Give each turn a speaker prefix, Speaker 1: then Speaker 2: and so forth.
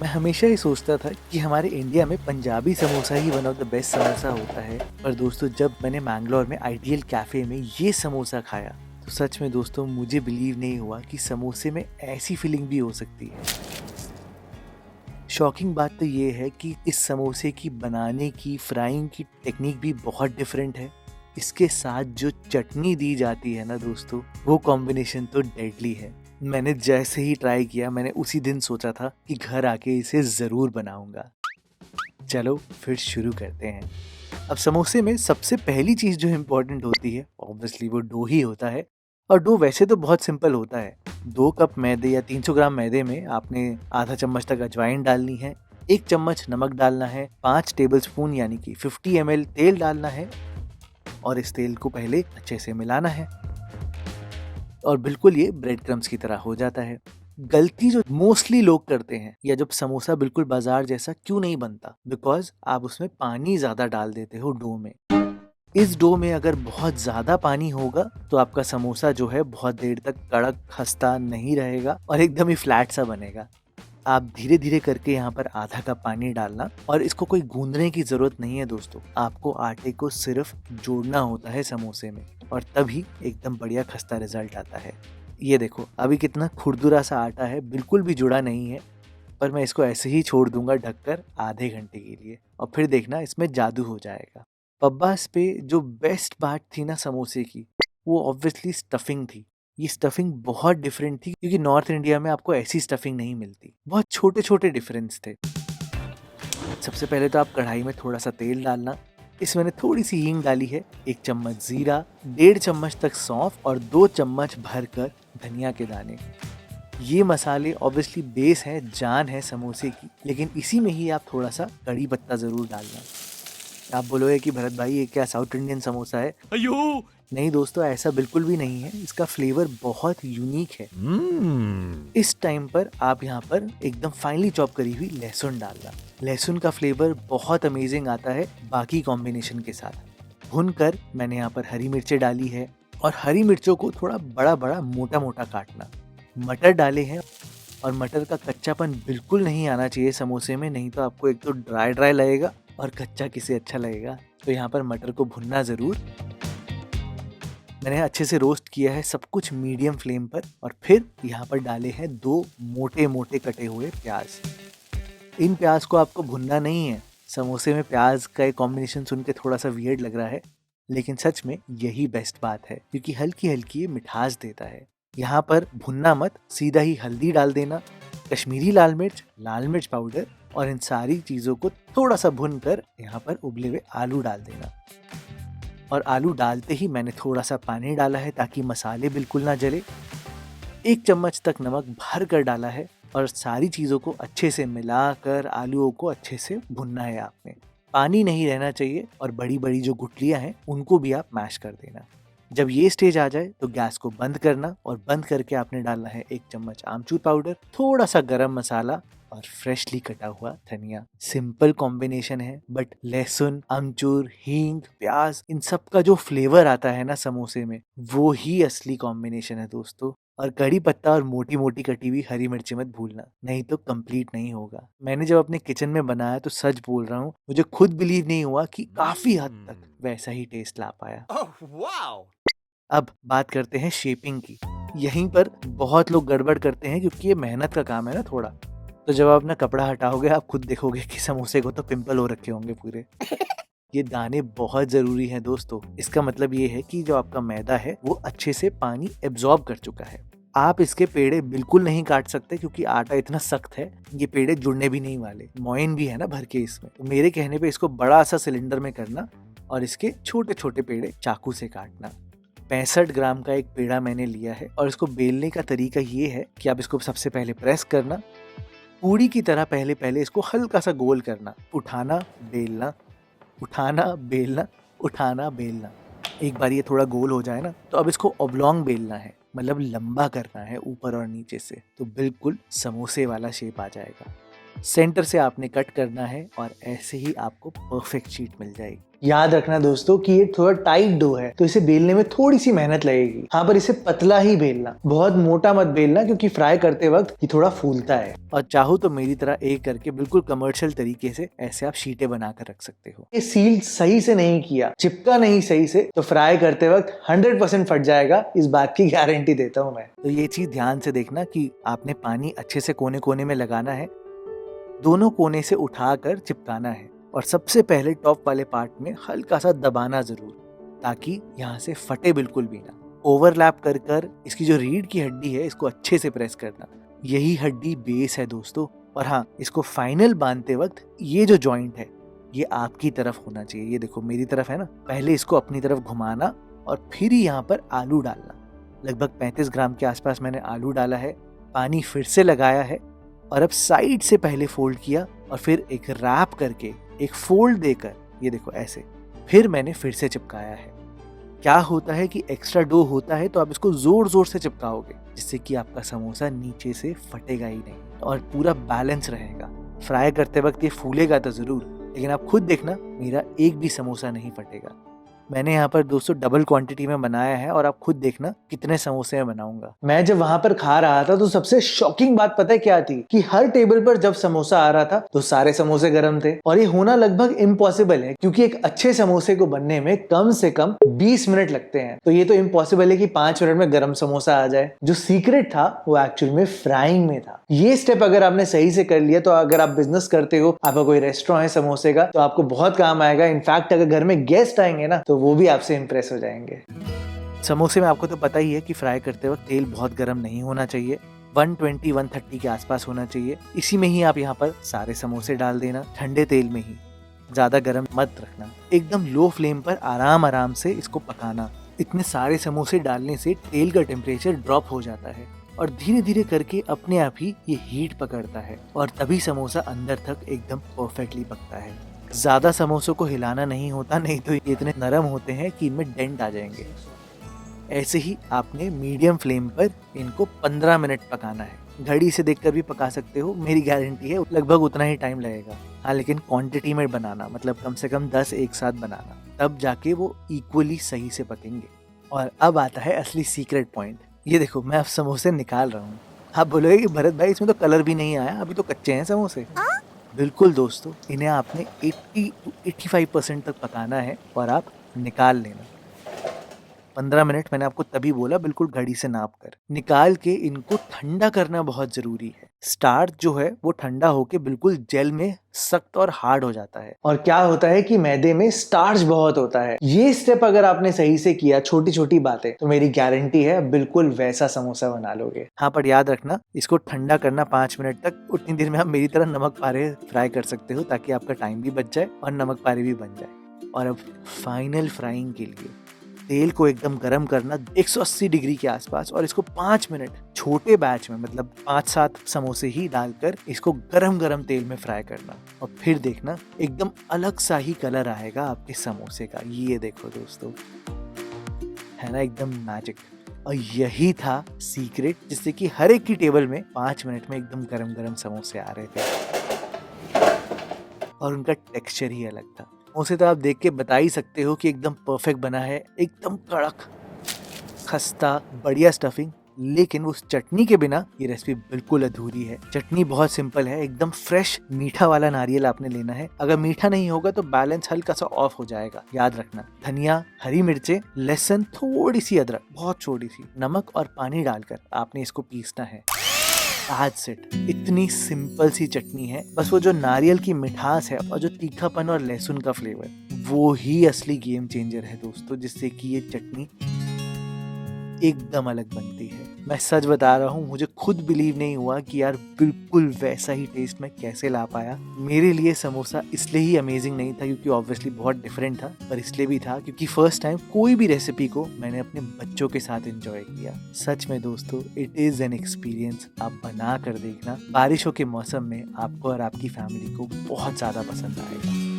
Speaker 1: मैं हमेशा ही सोचता था कि हमारे इंडिया में पंजाबी समोसा ही one of the best samosa होता है। पर दोस्तों, जब मैंने मैंगलोर में आइडियल कैफे में ये समोसा खाया तो सच में दोस्तों मुझे बिलीव नहीं हुआ कि समोसे में ऐसी फीलिंग भी हो सकती है। शॉकिंग बात तो ये है कि इस समोसे की बनाने की फ्राइंग की टेक्निक भी बहुत डिफरेंट है। इसके साथ जो चटनी दी जाती है ना दोस्तों, वो कॉम्बिनेशन तो डेडली है। मैंने जैसे ही ट्राई किया, मैंने उसी दिन सोचा था कि घर आके इसे ज़रूर बनाऊंगा। चलो फिर शुरू करते हैं। अब समोसे में सबसे पहली चीज़ जो इम्पोर्टेंट होती है ऑब्वियसली वो डो ही होता है। और डो वैसे तो बहुत सिंपल होता है। 2 कप मैदे या 300 ग्राम मैदे में आपने आधा चम्मच तक अजवाइन डालनी है, 1 चम्मच नमक डालना है, 5 टेबल स्पून यानी कि 50 ml तेल डालना है और इस तेल को पहले अच्छे से मिलाना है और बिल्कुल ये ब्रेड क्रम्स की तरह हो जाता है। गलती जो मोस्टली लोग करते हैं, या जब समोसा बिल्कुल बाजार जैसा क्यों नहीं बनता, बिकॉज आप उसमें पानी ज्यादा डाल देते हो डो में। इस डो में अगर बहुत ज्यादा पानी होगा तो आपका समोसा जो है बहुत देर तक कड़क खस्ता नहीं रहेगा और एकदम ही फ्लैट सा बनेगा। आप धीरे धीरे करके यहाँ पर आधा कप पानी डालना, और इसको कोई गूंदने की जरूरत नहीं है दोस्तों। आपको आटे को सिर्फ जोड़ना होता है समोसे में और तभी एकदम बढ़िया खस्ता रिजल्ट आता है। ये देखो अभी कितना खुरदुरा सा आटा है, बिल्कुल भी जुड़ा नहीं है। पर मैं इसको ऐसे ही छोड़ दूंगा ढककर आधे घंटे के लिए और फिर देखना इसमें जादू हो जाएगा। पब्बास पे जो बेस्ट बात थी ना समोसे की, वो ऑब्वियसली स्टफिंग थी। ये स्टफिंग बहुत डिफरेंट थी क्योंकि नॉर्थ इंडिया में आपको ऐसी स्टफिंग नहीं मिलती। बहुत छोटे छोटे डिफरेंस थे। सबसे पहले तो आप कढ़ाई में थोड़ा सा तेल डालना। इसमें मैंने थोड़ी सी हींग डाली है, 1 चम्मच जीरा, 1.5 चम्मच तक सौंफ और 2 चम्मच भरकर धनिया के दाने। ये मसाले ऑब्वियसली बेस है, जान है समोसे की, लेकिन इसी में ही आप थोड़ा सा कड़ी पत्ता जरूर डालना। आप बोलोगे कि भरत भाई ये क्या साउथ इंडियन समोसा है? अयो नहीं दोस्तों, ऐसा बिल्कुल भी नहीं है। इसका फ्लेवर बहुत यूनिक है। इस टाइम पर आप यहाँ पर एकदम फाइनली चॉप करी हुई लहसुन डालना। लहसुन का फ्लेवर बहुत अमेजिंग आता है बाकी कॉम्बिनेशन के साथ। भुनकर मैंने यहाँ पर हरी मिर्चें डाली है और हरी मिर्चों को थोड़ा बड़ा बड़ा मोटा मोटा काटना। मटर डाले हैं और मटर का कच्चापन बिल्कुल नहीं आना चाहिए समोसे में, नहीं तो आपको एक तो ड्राई ड्राई लगेगा और कच्चा किसे अच्छा लगेगा। तो यहाँ पर मटर को भुनना ज़रूर। मैंने अच्छे से रोस्ट किया है सब कुछ मीडियम फ्लेम पर और फिर यहाँ पर डाले हैं 2 मोटे मोटे कटे हुए प्याज। इन प्याज को आपको भुनना नहीं है। समोसे में प्याज का एक कॉम्बिनेशन सुन के थोड़ा सा वियर्ड लग रहा है, लेकिन सच में यही बेस्ट बात है क्योंकि हल्की हल्की ये मिठास देता है। यहाँ पर भुनना मत, सीधा ही हल्दी डाल देना, कश्मीरी लाल मिर्च पाउडर और इन सारी चीज़ों को थोड़ा सा भुनकर यहाँ पर उबले हुए आलू डाल देना। और आलू डालते ही मैंने थोड़ा सा पानी डाला है ताकि मसाले बिल्कुल ना जले। 1 चम्मच तक नमक भर कर डाला है और सारी चीज़ों को अच्छे से मिलाकर आलूओं को अच्छे से भुनना है आपने। पानी नहीं रहना चाहिए और बड़ी बड़ी जो गुठलियाँ हैं उनको भी आप मैश कर देना। जब ये स्टेज आ जाए तो गैस को बंद करना और बंद करके आपने डालना है 1 चम्मच आमचूर पाउडर, थोड़ा सा गरम मसाला और फ्रेशली कटा हुआ धनिया। सिंपल कॉम्बिनेशन है बट लहसुन, आमचूर, हींग, प्याज, इन सब का जो फ्लेवर आता है ना समोसे में, वो ही असली कॉम्बिनेशन है दोस्तों। और कड़ी पत्ता और मोटी मोटी कटी हुई हरी मिर्ची मत भूलना, नहीं तो कंप्लीट नहीं होगा। मैंने जब अपने किचन में बनाया तो सच बोल रहा हूँ, मुझे खुद बिलीव नहीं हुआ कि काफी हद तक वैसा ही टेस्ट ला पाया। अब बात करते हैं शेपिंग की। यहीं पर बहुत लोग गड़बड़ करते हैं क्योंकि ये मेहनत का काम है ना थोड़ा। तो जब आप अपना कपड़ा हटाओगे आप खुद देखोगे कि समोसे को तो पिंपल हो रखे होंगे पूरे। ये दाने बहुत जरूरी हैं दोस्तों। इसका मतलब ये है कि जो आपका मैदा है वो अच्छे से पानी एब्जॉर्ब कर चुका है। आप इसके पेड़े बिल्कुल नहीं काट सकते क्योंकि आटा इतना सख्त है, ये पेड़े जुड़ने भी नहीं वाले। मोइन भी है ना भर के इसमें, तो मेरे कहने पे इसको बड़ा सा सिलेंडर में करना और इसके छोटे छोटे पेड़े चाकू से काटना। 65 ग्राम का एक पेड़ा मैंने लिया है और इसको बेलने का तरीका ये है कि आप इसको सबसे पहले प्रेस करना, पूड़ी की तरह पहले इसको हल्का सा गोल करना, उठाना बेलना, उठाना बेलना, उठाना बेलना। एक बार ये थोड़ा गोल हो जाए ना तो अब इसको ऑब्लॉन्ग बेलना है, मतलब लंबा करना है ऊपर और नीचे से, तो बिल्कुल समोसे वाला शेप आ जाएगा। सेंटर से आपने कट करना है और ऐसे ही आपको परफेक्ट शीट मिल जाएगी। याद रखना दोस्तों कि ये थोड़ा टाइट डो है, तो इसे बेलने में थोड़ी सी मेहनत लगेगी। हाँ, पर इसे पतला ही बेलना, बहुत मोटा मत बेलना, क्योंकि फ्राई करते वक्त ये थोड़ा फूलता है। और चाहो तो मेरी तरह एक करके बिल्कुल कमर्शियल तरीके से ऐसे आप शीटें बनाकर रख सकते हो। ये सील सही से नहीं किया, चिपका नहीं सही से, तो फ्राई करते वक्त 100% फट जाएगा, इस बात की गारंटी देता हूँ मैं। तो ये चीज ध्यान से देखना कि आपने पानी अच्छे से कोने कोने में लगाना है, दोनों कोने से उठाकर चिपकाना है, और सबसे पहले टॉप वाले पार्ट में हल्का सा दबाना जरूर, ताकि यहाँ से फटे बिल्कुल भी ना। ओवरलैप कर कर इसकी जो रीढ़ की हड्डी है इसको अच्छे से प्रेस करना, यही हड्डी बेस है दोस्तों। और हाँ, इसको फाइनल बांधते वक्त ये जो जॉइंट है ये आपकी तरफ होना चाहिए। ये देखो मेरी तरफ है ना, पहले इसको अपनी तरफ घुमाना और फिर ही यहाँ पर आलू डालना। लगभग 35 ग्राम के आसपास मैंने आलू डाला है, पानी फिर से लगाया है, और अब साइड से पहले फोल्ड किया और फिर एक रैप करके एक फोल्ड देकर, ये देखो ऐसे, फिर मैंने फिर से चिपकाया है। क्या होता है कि एक्स्ट्रा डो होता है तो आप इसको जोर जोर से चिपकाओगे, जिससे कि आपका समोसा नीचे से फटेगा ही नहीं और पूरा बैलेंस रहेगा। फ्राई करते वक्त ये फूलेगा तो जरूर, लेकिन आप खुद देखना मेरा एक भी समोसा नहीं फटेगा। मैंने यहाँ पर दोस्तों डबल क्वांटिटी में बनाया है, और आप खुद देखना कितने समोसे मैं बनाऊंगा। मैं जब वहां पर खा रहा था तो सबसे शॉकिंग बात पता है क्या थी, कि हर टेबल पर जब समोसा आ रहा था तो सारे समोसे गर्म थे। और ये होना लगभग इम्पॉसिबल है, क्योंकि एक अच्छे समोसे को बनने में कम से कम 20 मिनट लगते हैं। तो ये तो इम्पॉसिबल है कि 5 मिनट में गर्म समोसा आ जाए। जो सीक्रेट था वो एक्चुअल में फ्राइंग में था। ये स्टेप अगर आपने सही से कर लिया तो अगर आप बिजनेस करते हो, आपका कोई रेस्टोरेंट है समोसे का, तो आपको बहुत काम आएगा। इनफैक्ट अगर घर में गेस्ट आएंगे ना तो वो भी आपसे इंप्रेस हो जाएंगे। समोसे में आपको तो पता ही है कि फ्राई करते वक्त तेल बहुत गर्म नहीं होना चाहिए, 120-130 के आसपास होना चाहिए। इसी में ही आप यहाँ पर सारे समोसे डाल देना, ठंडे तेल में ही, ज्यादा गर्म मत रखना। एकदम लो फ्लेम पर आराम आराम से इसको पकाना। इतने सारे समोसे डालने से तेल का टेम्परेचर ड्रॉप हो जाता है और धीरे धीरे करके अपने आप ही ये हीट पकड़ता है, और तभी समोसा अंदर तक एकदम परफेक्टली पकता है। ज्यादा समोसों को हिलाना नहीं होता, नहीं तो ये इतने नरम होते हैं कि इनमें डेंट आ जाएंगे। ऐसे ही आपने मीडियम फ्लेम पर इनको 15 मिनट पकाना है। घड़ी से देखकर भी पका सकते हो, मेरी गारंटी है लगभग उतना ही टाइम लगेगा। हाँ, लेकिन क्वांटिटी में बनाना, मतलब कम से कम 10 एक साथ बनाना, तब जाके वो इक्वली सही से पकेंगे। और अब आता है असली सीक्रेट पॉइंट। ये देखो मैं अब समोसे निकाल रहा हूँ। आप बोलोगे कि भरत भाई इसमें तो कलर भी नहीं आया, अभी तो कच्चे हैं समोसे। बिल्कुल दोस्तों, इन्हें आपने 80 to 85% तक पकाना है और आप निकाल लेना। 15 मिनट मैंने आपको तभी बोला, बिल्कुल घड़ी से नाप कर। निकाल के इनको ठंडा करना बहुत जरूरी है। स्टार्च जो है वो ठंडा होके बिल्कुल जेल में सख्त और हार्ड हो जाता है। और क्या होता है कि मैदे में स्टार्च बहुत होता है। ये स्टेप अगर आपने सही से किया, छोटी छोटी बातें, तो मेरी गारंटी है बिल्कुल वैसा समोसा बना लोगे। हाँ, पर याद रखना इसको ठंडा करना 5 मिनट तक। उतनी देर में आप मेरी तरह नमक पारे फ्राई कर सकते हो, ताकि आपका टाइम भी बच जाए और नमक पारे भी बन जाए। और अब फाइनल फ्राइंग के लिए तेल को एकदम गरम करना 180 डिग्री के आसपास, और इसको 5 मिनट छोटे बैच में, मतलब 5-7 समोसे ही डालकर इसको गरम गरम तेल में फ्राई करना। और फिर देखना एकदम अलग सा ही कलर आएगा आपके समोसे का। ये देखो दोस्तों, है ना एकदम मैजिक। और यही था सीक्रेट, जिससे कि हर एक की टेबल में 5 मिनट में एकदम गरम गरम समोसे आ रहे थे, और उनका टेक्सचर ही अलग था। उसे तो आप देख के बता ही सकते हो कि एकदम परफेक्ट बना है, एकदम कड़क, खस्ता, बढ़िया स्टफिंग। लेकिन उस चटनी के बिना ये रेसिपी बिल्कुल अधूरी है। चटनी बहुत सिंपल है, एकदम फ्रेश मीठा वाला नारियल आपने लेना है। अगर मीठा नहीं होगा तो बैलेंस हल्का सा ऑफ हो जाएगा, याद रखना। धनिया, हरी मिर्चें, लहसुन, थोड़ी सी अदरक, बहुत छोटी सी, नमक और पानी डालकर आपने इसको पीसना है। आज सेट, इतनी सिंपल सी चटनी है। बस वो जो नारियल की मिठास है और जो तीखापन और लहसुन का फ्लेवर, वो ही असली गेम चेंजर है दोस्तों, जिससे कि ये चटनी एकदम अलग बनती है। मैं सच बता रहा हूँ, मुझे खुद बिलीव नहीं हुआ कि यार बिल्कुल वैसा ही टेस्ट मैं कैसे ला पाया। मेरे लिए समोसा इसलिए ही अमेजिंग नहीं था क्योंकि ऑब्वियसली बहुत डिफरेंट था, पर इसलिए भी था क्योंकि फर्स्ट टाइम कोई भी रेसिपी को मैंने अपने बच्चों के साथ एंजॉय किया। सच में दोस्तों, इट इज एन एक्सपीरियंस। आप बना कर देखना, बारिशों के मौसम में आपको और आपकी फैमिली को बहुत ज्यादा पसंद आएगा।